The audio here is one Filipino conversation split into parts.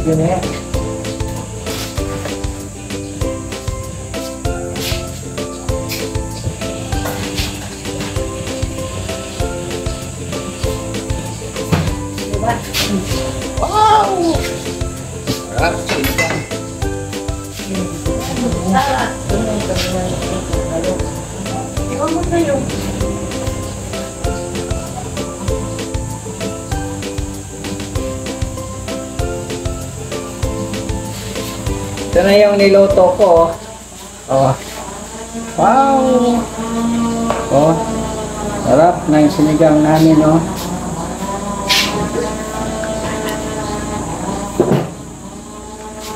video na yan. Wow! Sarap, sinigang. Iwan mo tayo. Ito na yung niluto ko. Oh. Wow! Oh. Sarap ng sinigang namin, oh.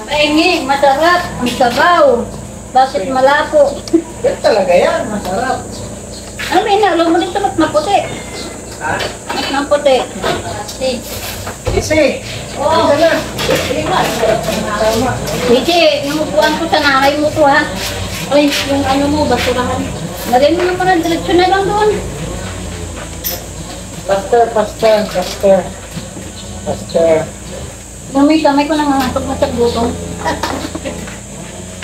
Paingi, masarap, ang sabaw. Bakit malapo? Yan talaga yan, masarap. Ano may nalo mo dito mas maputi? Ha? Mas maputi. Si. Isi! Oo. Ito na. Tama. Hindi, namupuan ko sa nanay mo to ha. Ay, yung ano mo, basurahan. Lagay mo naman ang direksyon na lang doon. Pastor. May kamay ko nangangatok na sa gutom.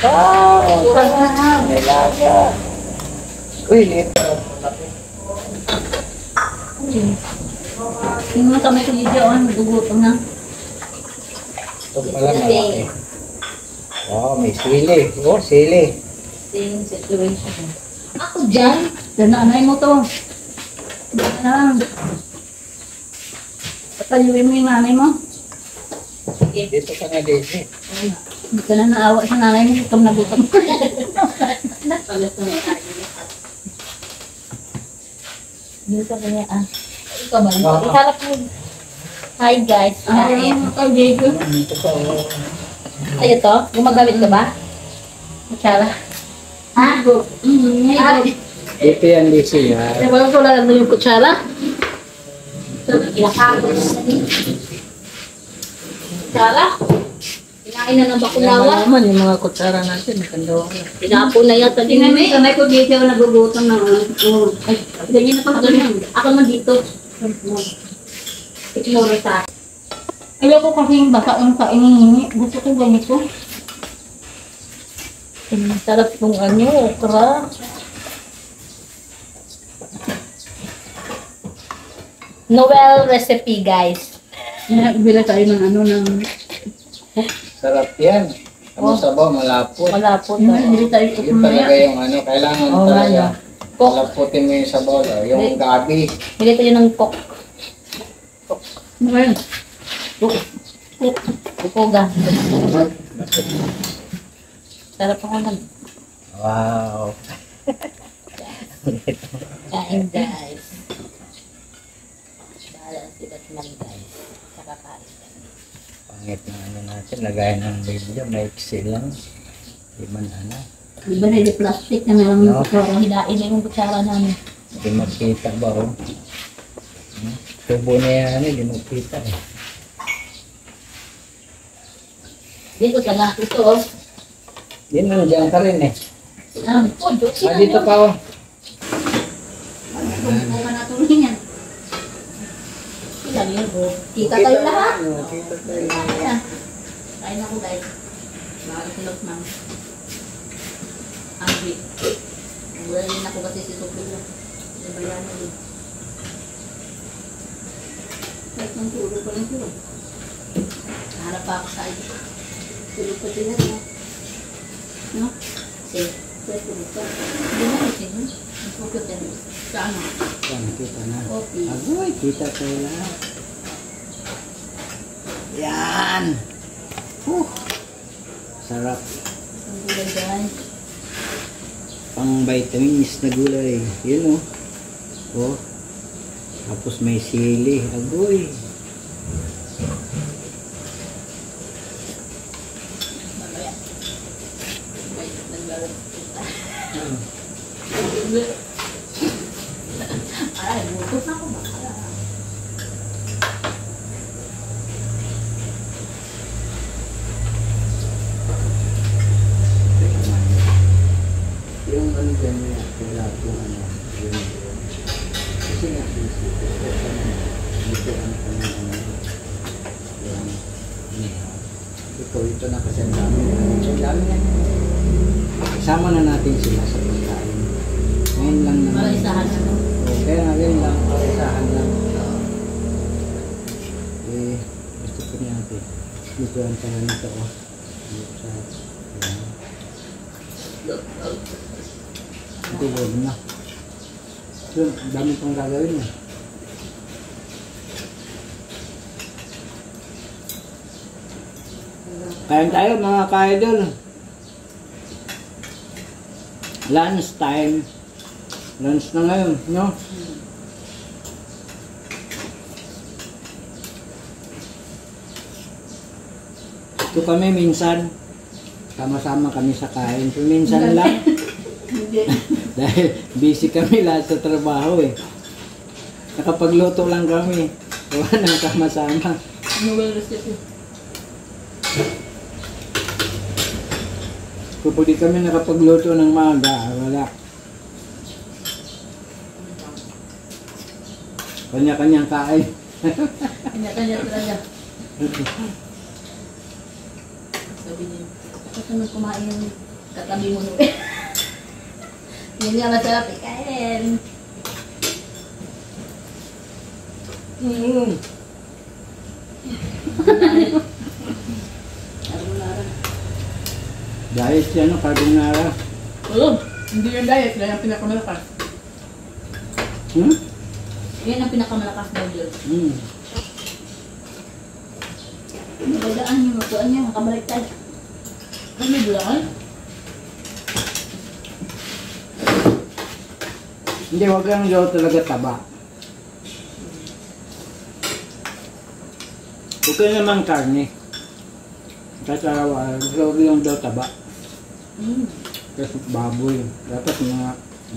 Wow! Nilaga. Uy, lito. Yung mga kamay ko dito, nagugutom na. Ito pala malaki. Oh, may sili. Oh, sili. Same situation. Ako dyan, nanay mo to. Patayuin mo yung nanay mo. Dito ka na, Daisy. Hindi ka na naawa sa nanay mo, gutom na gutom. Dito ka kaya ikaw ba? Iharap mo. Hi guys. Ay, Diego. Dito ka, oh. Ay, ito? Gumagamit ka ba? Kutsara? Ha? Dito yan, Daisy. Ay, walang tulad mo yung kutsara? Kutsara? Kinain na ng bakunawa? naman yung mga kutsara natin. Nakandawa na. Pinapo na yata din. Kamay ko dito ako nagugutom ng ay, ganyan na pa ako man dito. Ignore sa. Ayoko kasing baka yung kainin. Gusto ko ganito. Sarap ng okra. Noel recipe, guys. Bila tayo ng Sarap yan. Ano sabaw, malapot. malapot. Bili tayo ito Yun talaga yung kailangan talaga. Malaputin mo yung sabaw, yung gabi. Bili tayo ng cook. Cook. Kukoga. Sarap ako nun. Wow. Kain, guys. Bahala si Batman, guys. Kakakain. Pangit na natin, lagayan ng video, may iksil lang. Di man Di ba na plastic na meron yung kutsara? Hilain na yung kutsara namin. Hindi makita ba, oh. Tubo na yan, hindi makita eh. Dito sa lahat ito, oh. Yan, nandiyan ka rin eh. Dito pa, oh. Kung manatuloy yan. Ilan yun, oh. Kita tayo lahat. Kita tayo lahat. Kain ako, guys. Bakit silog, ma'am? Angry. Wala rin ako kasi si Sophie lang. Nabayan na rin. Kahit ng tulog pa lang tulog. Naharap pa ako sa iyo. Tulog pa din na. No? Sige. Pwede tulog ka. Hindi na kasi. Nagpukot yan. Sa ano? Yan, kita na. Okay. Agoy, kita tayo lahat. Yan! Sarap. Ang gulay, guys. Pang vitamins na gulay. Yun, oh. Oh. Tapos may sili. Agoy. Mamaya. May naglalaro. Ay, butos na ako ba? Yung ano dyan niya, kaya kung ano, yun. Kasi nga, dito ang yung niya. Ito na kasi ang dami. Ang dami na. Kasama na natin sila sa pagkain. Ngayon lang naman. Para isahan na. Kaya nga ngayon lang, parisahan lang. Gusto ko niya natin. Dito ang pala nito. Dito sa... Ito, huwag na. So, ang dami pang gagawin eh. Kain tayo mga ka-idol. Lunch time. Lunch na ngayon, no? Ito kami minsan. Sama-sama kami sa kain. So, minsan lang. Hindi. Dahil busy kami lahat sa trabaho eh. Nakapagluto lang kami. Gawa ng sama-sama. Ano ba yung recipe? Kung di kami nakapagluto ng maaga, wala. Kanya-kanyang kain. Kanya-kanya talaga. Sabi niya, kasi nung kumain yung katabi mo nung yun nga masarap eh, kain. Carbonara. Diet siya, no? Carbonara. Oo, hindi yung diet, dahil ang pinakamalakas. Yan ang pinakamalakas daw yun. Nabagaan niyo, matuan niyo, makabaliktad. Ano may bulaan? Hindi, wag lang daw talaga taba. Okay naman karne. Kahit araw-araw, wag lang daw taba. Kasi baboy. Dapat mga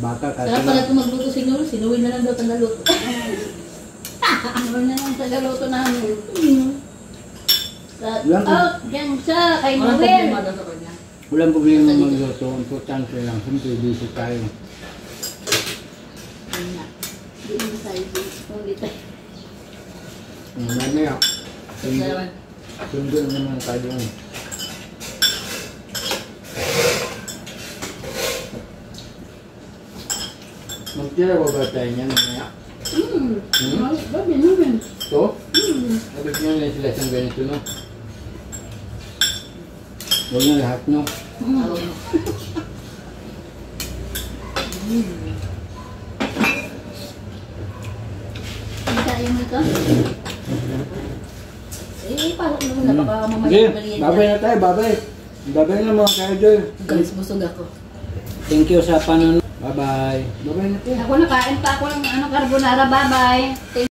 baka kasi Sarap pala ito magluto siguro, sinuwi na lang daw tagaluto. Ano na lang tagaluto namin. Oh, yan siya, kay Noel. walang problema magluto. Importante lang. Siyempre, busy tayo. Hindi mo tayo dito. Mamaya. Sundo naman tayo. Magtira ko ba tayo niyan mamaya? Babi naman. Ito? Sabi nyo na sila isang ganito, no? Huwag na lahat, no? Kaya mo ito? Eh, parang naman na baka mamaya Okay, maliit babay yan. na tayo, babay. Babay na mga ka-idol. Guys, busog ako. Thank you sa panonood. Bye-bye. Bye-bye na tayo. Ako nakain pa ako ng carbonara, bye-bye.